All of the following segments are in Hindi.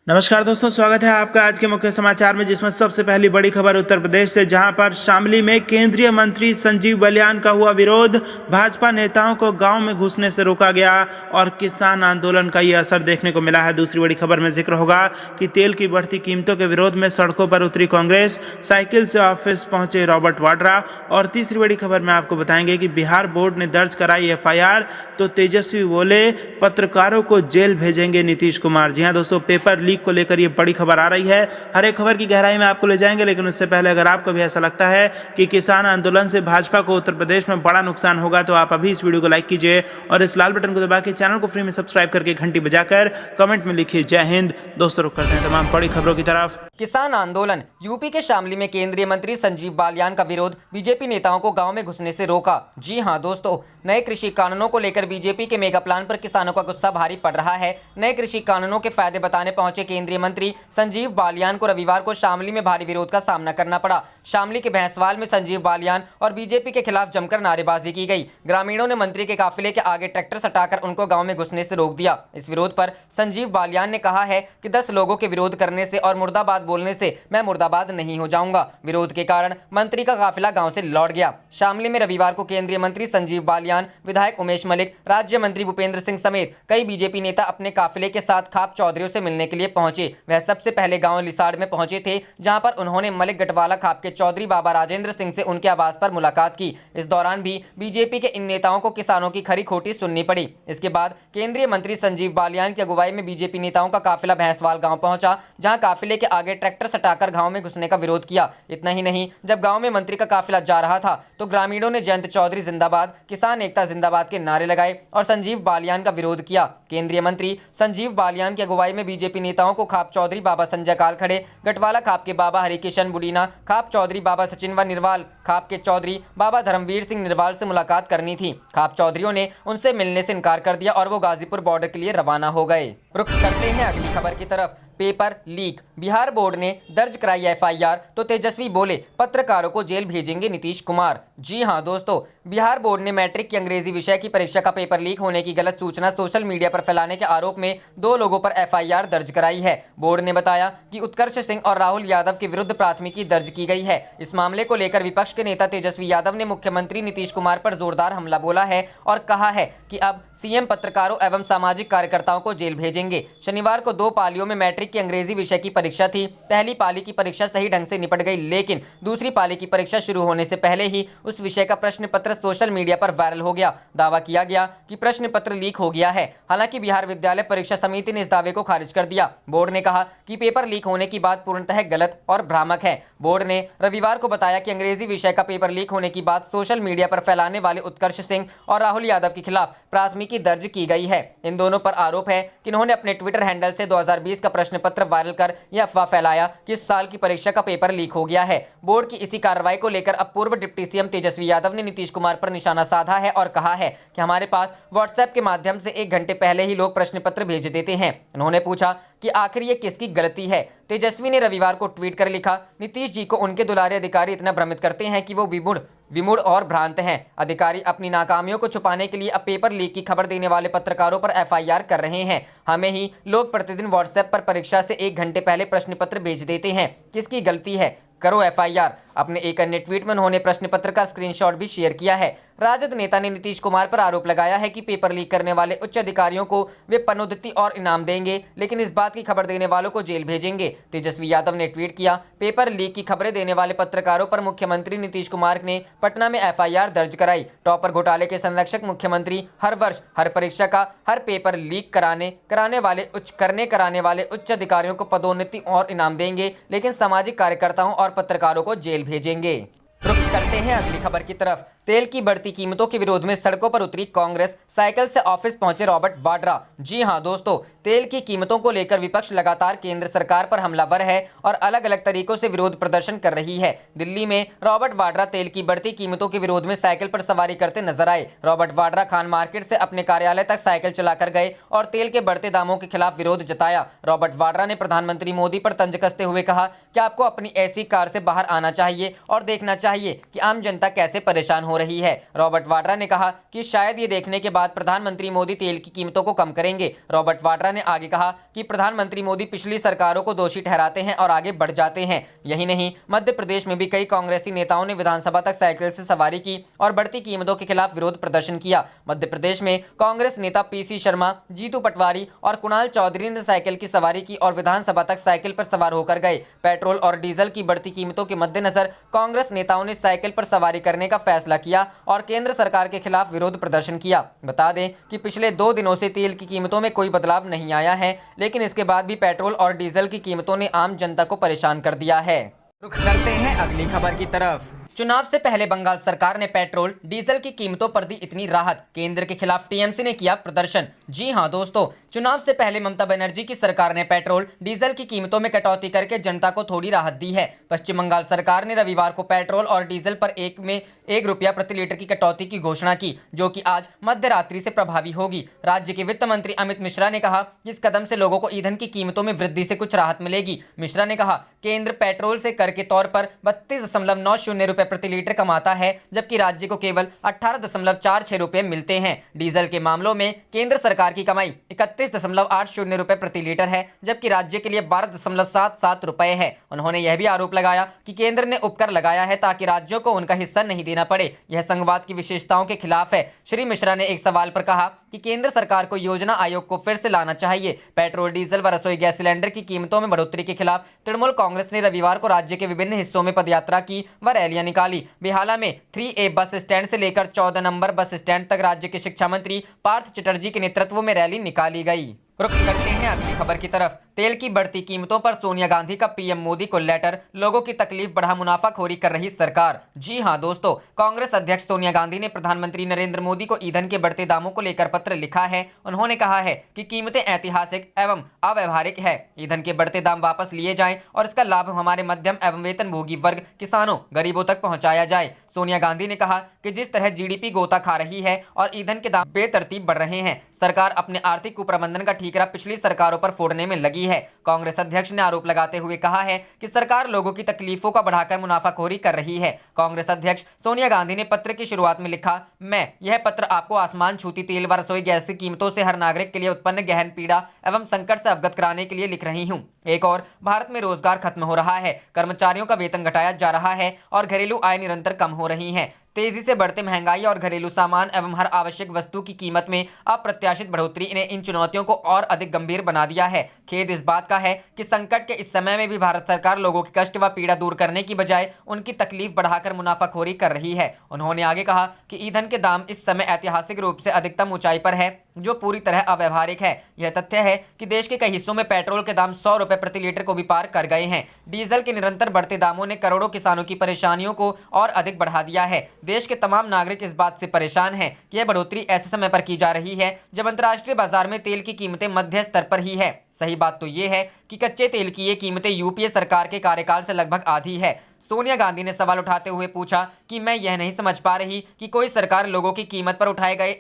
नमस्कार दोस्तों, स्वागत है आपका आज के मुख्य समाचार में, जिसमें सबसे पहली बड़ी खबर उत्तर प्रदेश से, जहां पर शामली में केंद्रीय मंत्री संजीव बालियान का हुआ विरोध। भाजपा नेताओं को गांव में घुसने से रोका गया और किसान आंदोलन का ये असर देखने को मिला है। दूसरी बड़ी खबर में जिक्र होगा कि तेल की बढ़ती कीमतों के विरोध में सड़कों पर उतरी कांग्रेस, साइकिल से ऑफिस पहुंचे रॉबर्ट वाड्रा। और तीसरी बड़ी खबर में आपको बताएंगे कि बिहार बोर्ड ने दर्ज कराई FIR, तो तेजस्वी बोले पत्रकारों को जेल भेजेंगे नीतीश कुमार। जी हाँ दोस्तों, पेपर को लेकर ये बड़ी खबर आ रही है। हर एक खबर की गहराई में आपको ले जाएंगे, लेकिन उससे पहले अगर आपको भी ऐसा लगता है कि किसान आंदोलन से भाजपा को उत्तर प्रदेश में बड़ा नुकसान होगा, तो आप अभी इस वीडियो को लाइक कीजिए और इस लाल बटन को दबा के चैनल को फ्री में सब्सक्राइब करके घंटी बजाकर कमेंट में लिखिए जय हिंद। दोस्तों, रुक करते हैं तमाम बड़ी खबरों की तरफ। किसान आंदोलन। यूपी के शामली में केंद्रीय मंत्री संजीव बालियान का विरोध, बीजेपी नेताओं को गांव में घुसने से रोका। जी हां दोस्तों, नए कृषि कानूनों को लेकर बीजेपी के मेगा प्लान पर किसानों का गुस्सा भारी पड़ रहा है। नए कृषि कानूनों के फायदे बताने पहुंचे केंद्रीय मंत्री संजीव बालियान को रविवार को शामली में भारी विरोध का सामना करना पड़ा। शामली के भैंसवाल में संजीव बालियान और बीजेपी के खिलाफ जमकर नारेबाजी की गई। ग्रामीणों ने मंत्री के काफिले के आगे ट्रैक्टर सटाकर उनको गाँव में घुसने से रोक दिया। इस विरोध पर संजीव बालियान ने कहा है कि 10 लोगों के विरोध करने से और मुर्दाबाद बोलने से मैं मुर्दाबाद नहीं हो जाऊंगा। विरोध के कारण मंत्री का काफिला गांव से लौट गया। शामली में रविवार को केंद्रीय मंत्री संजीव बालियान, विधायक उमेश मलिक, राज्य मंत्री भूपेंद्र सिंह समेत कई बीजेपी नेता अपने काफिले के साथ खाप चौधरियों से मिलने के लिए पहुंचे। वह सबसे पहले गांव लिसाड़ में पहुंचे थे, जहां पर उन्होंने मलिक गटवाला खाप के चौधरी बाबा राजेंद्र सिंह से उनके आवास पर मुलाकात की। इस दौरान भी बीजेपी के इन नेताओं को किसानों की खरी खोटी सुननी पड़ी। इसके बाद केंद्रीय मंत्री संजीव बालियान की अगुवाई में बीजेपी नेताओं का काफिला भैंसवाल गांव पहुंचा, जहां काफिले के आगे ट्रैक्टर सटाकर गांव में घुसने का विरोध किया। इतना ही नहीं, जब गांव में मंत्री का काफिला जा रहा था तो ग्रामीणों ने जयंत चौधरी जिंदाबाद, किसान एकता जिंदाबाद के नारे लगाए और संजीव बालियान का विरोध किया। केंद्रीय मंत्री संजीव बालियान की अगुवाई में बीजेपी नेताओं को खाप चौधरी बाबा संजय कालखड़े, गटवाला खाप के बाबा हरिकिशन बुडीना, खाप चौधरी बाबा सचिन व निर्वाल खाप के चौधरी बाबा धर्मवीर सिंह निर्वाल से मुलाकात करनी थी। खाप चौधरियों ने उनसे मिलने से इनकार कर दिया और वो गाजीपुर बॉर्डर के लिए रवाना हो गए। रुख करते हैं अगली खबर की तरफ। Paper leak. बिहार बोर्ड ने दर्ज कराई FIR, तो तेजस्वी बोले पत्रकारों को जेल भेजेंगे नीतीश कुमार। जी हां दोस्तों, बिहार बोर्ड ने मैट्रिक की अंग्रेजी विषय की परीक्षा का पेपर लीक होने की गलत सूचना सोशल मीडिया पर फैलाने के आरोप में 2 लोगों पर FIR दर्ज कराई है। बोर्ड ने बताया कि उत्कर्ष सिंह और राहुल यादव के विरुद्ध प्राथमिकी दर्ज की गई है। इस मामले को लेकर विपक्ष के नेता तेजस्वी यादव ने मुख्यमंत्री नीतीश कुमार पर जोरदार हमला बोला है और कहा है कि अब सीएम पत्रकारों एवं सामाजिक कार्यकर्ताओं को जेल भेजेंगे। शनिवार को 2 पालियों में मैट्रिक की अंग्रेजी विषय की परीक्षा थी। पहली पाली की परीक्षा सही ढंग से निपट गई, लेकिन दूसरी पाली की परीक्षा शुरू होने से पहले ही उस विषय का प्रश्न पत्र सोशल मीडिया पर वायरल हो गया। दावा किया गया कि प्रश्न पत्र लीक हो गया है। हालांकि बिहार विद्यालय परीक्षा समिति ने इस दावे को खारिज कर दिया। बोर्ड ने कहा कि पेपर लीक होने की बात पूर्णतः गलत और भ्रामक है। बोर्ड ने रविवार को बताया कि अंग्रेजी विषय का पेपर लीक होने की बात सोशल मीडिया पर फैलाने वाले उत्कर्ष सिंह और राहुल यादव के खिलाफ प्राथमिकी दर्ज की गई है। इन दोनों पर आरोप है कि इन्होंने अपने ट्विटर हैंडल से 2020 का प्रश्न पत्र वायरल कर यह अफवाह फैलाया कि इस साल की परीक्षा का पेपर लीक हो गया है। बोर्ड की इसी कार्रवाई को लेकर अब पूर्व डिप्टी सीएम तेजस्वी यादव ने नीतीश कुमार पर निशाना साधा है और कहा है कि हमारे पास व्हाट्सएप के माध्यम से 1 घंटे पहले ही लोग प्रश्न पत्र भेज देते हैं। उन्होंने पूछा कि आखिर ये किसकी गलती है। तेजस्वी ने रविवार को ट्वीट कर लिखा, नीतीश जी को उनके दुलारे अधिकारी इतना भ्रमित करते हैं कि वो विमूढ़ और भ्रांत हैं। अधिकारी अपनी नाकामियों को छुपाने के लिए अब पेपर लीक की खबर देने वाले पत्रकारों पर FIR कर रहे हैं। हमें ही लोग प्रतिदिन व्हाट्सएप पर परीक्षा से 1 घंटे पहले प्रश्न पत्र भेज देते हैं। किसकी गलती है? करो FIR। अपने एक अन्य ट्वीट में उन्होंने प्रश्न पत्र का स्क्रीनशॉट भी शेयर किया है। राजद नेता ने नीतीश कुमार पर आरोप लगाया है कि पेपर लीक करने वाले उच्च अधिकारियों को वे पदोन्नति और इनाम देंगे, लेकिन इस बात की खबर देने वालों को जेल भेजेंगे। तेजस्वी यादव ने ट्वीट किया, पेपर लीक की खबरें देने वाले पत्रकारों पर मुख्यमंत्री नीतीश कुमार ने पटना में FIR दर्ज कराई। टॉपर घोटाले के संरक्षक मुख्यमंत्री हर वर्ष हर परीक्षा का हर पेपर लीक कराने वाले उच्च अधिकारियों को पदोन्नति और इनाम देंगे, लेकिन सामाजिक कार्यकर्ताओं और पत्रकारों को जेल भेजेंगे। रुख करते हैं अगली खबर की तरफ। तेल की बढ़ती कीमतों के विरोध में सड़कों पर उतरी कांग्रेस, साइकिल से ऑफिस पहुंचे रॉबर्ट वाड्रा। जी हां दोस्तों, तेल की कीमतों को लेकर विपक्ष लगातार केंद्र सरकार पर हमलावर है और अलग अलग तरीकों से विरोध प्रदर्शन कर रही है। दिल्ली में रॉबर्ट वाड्रा तेल की बढ़ती कीमतों के विरोध में साइकिल पर सवारी करते नजर आए। रॉबर्ट वाड्रा खान मार्केट से अपने कार्यालय तक साइकिल चलाकर गए और तेल के बढ़ते दामों के खिलाफ विरोध जताया। रॉबर्ट वाड्रा ने प्रधानमंत्री मोदी पर तंज कसते हुए कहा कि आपको अपनी ऐसी कार से बाहर आना चाहिए और देखना चाहिए कि आम जनता कैसे परेशान हो रही है। रॉबर्ट वाड्रा ने कहा कि शायद ये देखने के बाद प्रधानमंत्री मोदी तेल की कीमतों को कम करेंगे। रॉबर्ट वाड्रा ने आगे कहा कि प्रधानमंत्री मोदी पिछली सरकारों को दोषी ठहराते हैं और आगे बढ़ जाते हैं। यही नहीं, मध्य प्रदेश में भी कई कांग्रेसी नेताओं ने विधानसभा तक साइकिल से सवारी की और बढ़ती कीमतों के खिलाफ विरोध प्रदर्शन किया। मध्य प्रदेश में कांग्रेस नेता पीसी शर्मा, जीतू पटवारी और कुणाल चौधरी ने साइकिल की सवारी की और विधानसभा तक साइकिल पर सवार होकर गए। पेट्रोल और डीजल की बढ़ती कीमतों के मद्देनजर कांग्रेस नेताओं ने साइकिल पर सवारी करने का फैसला किया और केंद्र सरकार के खिलाफ विरोध प्रदर्शन किया। बता दें कि पिछले 2 दिनों से तेल की कीमतों में कोई बदलाव नहीं आया है, लेकिन इसके बाद भी पेट्रोल और डीजल की कीमतों ने आम जनता को परेशान कर दिया है। रुख करते हैं अगली खबर की तरफ। चुनाव से पहले बंगाल सरकार ने पेट्रोल डीजल की कीमतों पर दी इतनी राहत, केंद्र के खिलाफ टीएमसी ने किया प्रदर्शन। जी हां दोस्तों, चुनाव से पहले ममता बनर्जी की सरकार ने पेट्रोल डीजल की कीमतों में कटौती करके जनता को थोड़ी राहत दी है। पश्चिम बंगाल सरकार ने रविवार को पेट्रोल और डीजल पर एक रुपया प्रति लीटर की कटौती की घोषणा की, जो कि आज मध्य रात्रि से प्रभावी होगी। राज्य के वित्त मंत्री अमित मिश्रा ने कहा कि इस कदम से लोगों को ईंधन की कीमतों में वृद्धि से कुछ राहत मिलेगी। मिश्रा ने कहा, केंद्र पेट्रोल से कर के तौर पर 32.90 रुपए प्रति लीटर कमाता है, जबकि राज्य को केवल 18.46 रुपए मिलते हैं। डीजल के मामलों में केंद्र सरकार की कमाई 31.80 रुपए प्रति लीटर है, जबकि राज्य के लिए 12.77 रुपए है। उन्होंने यह भी आरोप लगाया कि केंद्र ने उपकर लगाया है ताकि राज्यों को उनका हिस्सा नहीं देना पड़े। यह संघवाद की विशेषताओं के खिलाफ है। श्री मिश्रा ने एक सवाल पर कहा कि केंद्र सरकार को योजना आयोग को फिर से लाना चाहिए। पेट्रोल, डीजल व रसोई गैस सिलेंडर की कीमतों में बढ़ोतरी के खिलाफ तृणमूल कांग्रेस ने रविवार को राज्य के विभिन्न हिस्सों में पदयात्रा की व रैलियां निकाली। बेहाला में 3A बस स्टैंड से लेकर 14 नंबर बस स्टैंड तक राज्य के शिक्षा मंत्री पार्थ चटर्जी के नेतृत्व में रैली निकाली गई। रुख करते हैं अगली खबर की तरफ। तेल की बढ़ती कीमतों पर सोनिया गांधी का पीएम मोदी को लेटर, लोगों की तकलीफ बढ़ा मुनाफाखोरी कर रही सरकार। जी हां दोस्तों, कांग्रेस अध्यक्ष सोनिया गांधी ने प्रधानमंत्री नरेंद्र मोदी को ईंधन के बढ़ते दामों को लेकर पत्र लिखा है। उन्होंने कहा है कि कीमतें ऐतिहासिक एवं अव्यवहारिक है। ईंधन के बढ़ते दाम वापस लिए जाएं और इसका लाभ हमारे मध्यम एवं वेतनभोगी वर्ग, किसानों, गरीबों तक पहुंचाया जाए। सोनिया गांधी ने कहा कि जिस तरह जीडीपी गोता खा रही है और ईंधन के दाम बेतरतीब बढ़ रहे हैं, सरकार अपने आर्थिक कुप्रबंधन का ठीकरा पिछली सरकारों पर फोड़ने में लगी है। कांग्रेस अध्यक्ष ने आरोप लगाते हुए कहा है कि सरकार लोगों की तकलीफों का बढ़ाकर मुनाफाखोरी कर रही है। कांग्रेस अध्यक्ष सोनिया गांधी ने पत्र की शुरुआत में लिखा, मैं यह पत्र आपको आसमान छूती तेल व रसोई गैस की कीमतों से हर नागरिक के लिए उत्पन्न गहन पीड़ा एवं संकट से अवगत कराने के लिए लिख रही हूं। एक और, भारत में रोजगार खत्म हो रहा है, कर्मचारियों का वेतन घटाया जा रहा है और घरेलू आय निरंतर कम हो रही है। तेजी से बढ़ते महंगाई और घरेलू सामान एवं हर आवश्यक वस्तु की कीमत में अप्रत्याशित बढ़ोतरी ने इन चुनौतियों को और अधिक गंभीर बना दिया है। खेद इस बात का है कि संकट के इस समय में भी भारत सरकार लोगों के कष्ट व पीड़ा दूर करने की बजाय उनकी तकलीफ बढ़ाकर मुनाफाखोरी कर रही है। उन्होंने आगे कहा कि ईंधन के दाम इस समय ऐतिहासिक रूप से अधिकतम ऊंचाई पर है, जो पूरी तरह अव्यवहारिक है। यह तथ्य है कि देश के कई हिस्सों में पेट्रोल के दाम 100 रुपए प्रति लीटर को भी पार कर गए हैं। डीजल के निरंतर बढ़ते दामों ने करोड़ों किसानों की परेशानियों को और अधिक बढ़ा दिया है। देश के तमाम नागरिक इस बात से परेशान हैं कि यह बढ़ोतरी ऐसे समय पर की जा रही है जब अंतर्राष्ट्रीय बाजार में तेल की कीमतें मध्य स्तर पर ही है। सही बात तो यह है कि कच्चे तेल की ये कीमतें यूपीए सरकार के कार्यकाल से लगभग आधी है। सोनिया गांधी ने सवाल उठाते हुए पूछा कि मैं यह नहीं समझ पा रही कि कोई सरकार लोगों की कीमत पर उठाए गए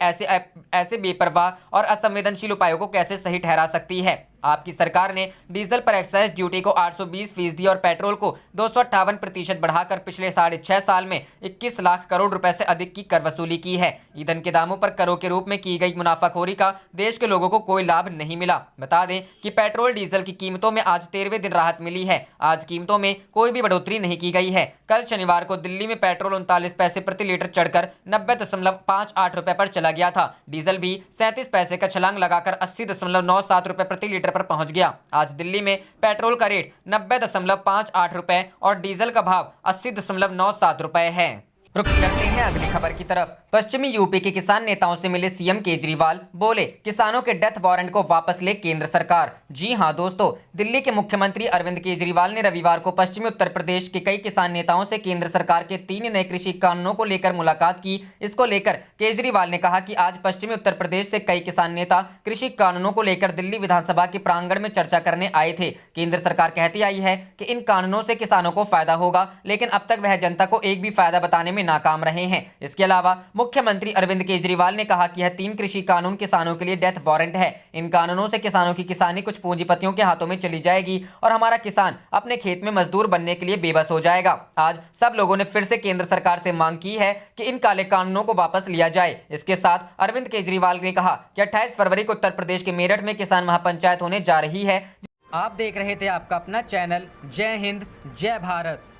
ऐसे बेपरवाह और असंवेदनशील उपायों को कैसे सही ठहरा सकती है। आपकी सरकार ने डीजल पर एक्साइज ड्यूटी को 820% और पेट्रोल को 258% बढ़ाकर पिछले 6.5 साल में 21 लाख करोड़ रुपए से अधिक की कर वसूली की है। ईंधन के दामों पर करों के रूप में की गई मुनाफाखोरी का देश के लोगों को कोई लाभ नहीं मिला। बता दें कि पेट्रोल डीजल की कीमतों में आज 13वें दिन राहत मिली है। आज कीमतों में कोई भी बढ़ोतरी नहीं की गई है। कल शनिवार को दिल्ली में पेट्रोल 39 पैसे प्रति लीटर चढ़कर 90.58 रुपए पर चला गया था। डीजल भी 37 पैसे का छलांग लगाकर 80.97 रुपए प्रति लीटर पर पहुंच गया। आज दिल्ली में पेट्रोल का रेट 90.58 रुपए और डीजल का भाव 80.97 रुपए है। रुक करते हैं अगली खबर की तरफ। पश्चिमी यूपी के किसान नेताओं से मिले सीएम केजरीवाल, बोले किसानों के डेथ वारंट को वापस ले केंद्र सरकार। जी हां दोस्तों, दिल्ली के मुख्यमंत्री अरविंद केजरीवाल ने रविवार को पश्चिमी उत्तर प्रदेश के कई किसान नेताओं से केंद्र सरकार के 3 नए कृषि कानूनों को लेकर मुलाकात की। इसको लेकर केजरीवाल ने कहा कि आज पश्चिमी उत्तर प्रदेश से कई किसान नेता कृषि कानूनों को लेकर दिल्ली विधानसभा के प्रांगण में चर्चा करने आए थे। केंद्र सरकार कहती आई है कि इन कानूनों से किसानों को फायदा होगा, लेकिन अब तक वह जनता को एक भी फायदा बताने में में नाकाम रहे हैं। इसके अलावा मुख्यमंत्री अरविंद केजरीवाल ने कहा कि यह 3 कृषि कानून किसानों के लिए डेथ वारंट है। इन कानूनों से किसानों की किसानी कुछ पूंजीपतियों के हाथों में चली जाएगी और हमारा किसान अपने खेत में मजदूर बनने के लिए बेबस हो जाएगा। आज सब लोगों ने फिर से केंद्र सरकार से मांग की है कि इन काले कानूनों को वापस लिया जाए। इसके साथ अरविंद केजरीवाल ने कहा कि 28 फरवरी को उत्तर प्रदेश के मेरठ में किसान महापंचायत होने जा रही है। आप देख रहे थे आपका अपना चैनल जय हिंद जय भारत।